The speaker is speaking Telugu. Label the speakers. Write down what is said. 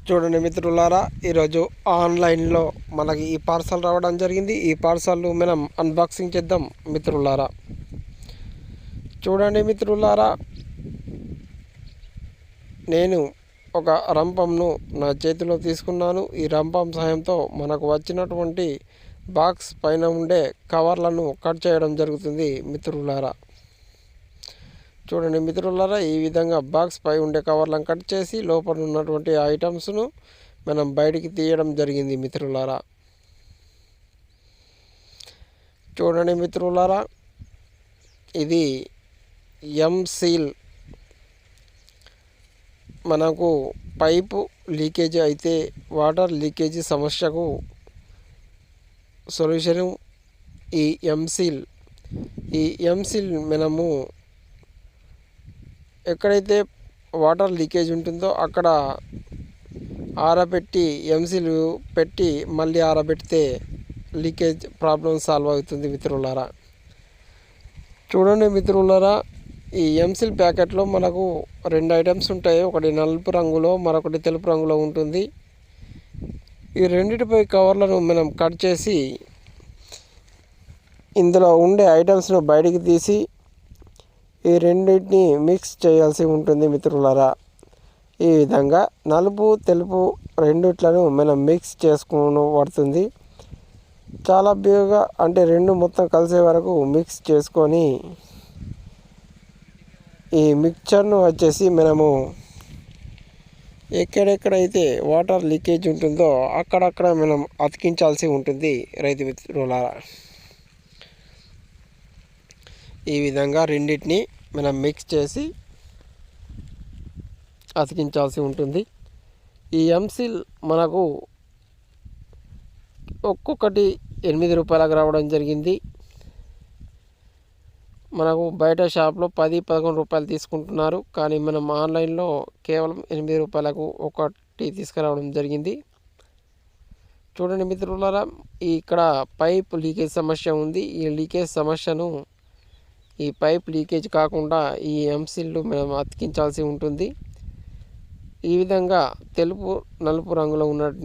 Speaker 1: చూడండి మిత్రులారా, ఈరోజు ఆన్లైన్లో మనకి ఈ పార్సల్ రావడం జరిగింది. ఈ పార్సల్ మనం అన్బాక్సింగ్ చేద్దాం మిత్రులారా. చూడండి మిత్రులారా, నేను ఒక రంపంను నా చేతిలో తీసుకున్నాను. ఈ రంపం సహాయంతో మనకు వచ్చినటువంటి బాక్స్ పైన ఉండే కవర్లను కట్ చేయడం జరుగుతుంది మిత్రులారా. చూడండి మిత్రులారా, ఈ విధంగా బాక్స్ పై ఉండే కవర్లను కట్ చేసి లోపల ఉన్నటువంటి ఐటమ్స్ను మనం బయటికి తీయడం జరిగింది మిత్రులారా. చూడండి మిత్రులారా, ఇది సీల్. మనకు పైపు లీకేజ్ అయితే వాటర్ లీకేజీ సమస్యకు సొల్యూషను ఈ సీల్. ఈ సీల్ మనము ఎక్కడైతే వాటర్ లీకేజ్ ఉంటుందో అక్కడ ఆరబెట్టి ఎంసీలు పెట్టి మళ్ళీ ఆరబెడితే లీకేజ్ ప్రాబ్లం సాల్వ్ అవుతుంది మిత్రులారా. చూడండి మిత్రులారా, ఈ ఎంసీల్ ప్యాకెట్లో మనకు 2 ఐటమ్స్ ఉంటాయి. ఒకటి నలుపు రంగులో, మరొకటి తెలుపు రంగులో ఉంటుంది. ఈ రెండిటిపై కవర్లను మనం కట్ చేసి ఇందులో ఉండే ఐటమ్స్ను బయటికి తీసి ఈ రెండింటిని మిక్స్ చేయాల్సి ఉంటుంది మిత్రులారా. ఈ విధంగా నలుపు తెలుపు రెండిట్లను మనం మిక్స్ చేసుకుని పడుతుంది. చాలా బిగుగా, అంటే రెండు మొత్తం కలిసే వరకు మిక్స్ చేసుకొని ఈ మిక్చర్ను వచ్చేసి మనము ఎక్కడెక్కడైతే వాటర్ లీకేజ్ ఉంటుందో అక్కడక్కడ మనం అతికించాల్సి ఉంటుంది రైతు మిత్రులారా. ఈ విధంగా రెండింటిని మనం మిక్స్ చేసి అతికించాల్సి ఉంటుంది. ఈ ఎంసీల్ మనకు ఒక్కొక్కటి 8 రూపాయలకు రావడం జరిగింది. మనకు బయట షాప్లో 10-11 రూపాయలు తీసుకుంటున్నారు, కానీ మనం ఆన్లైన్లో కేవలం 8 రూపాయలకు ఒకటి తీసుకురావడం జరిగింది. చూడండి మిత్రులారా, ఇక్కడ పైప్ లీకేజ్ సమస్య ఉంది. ఈ లీకేజ్ సమస్యను, ఈ పైప్ లీకేజ్ కాకుండా ఈ ఎంసీల్లు మనం అతికించాల్సి ఉంటుంది. ఈ విధంగా తెలుపు నలుపు రంగులో ఉన్నటిని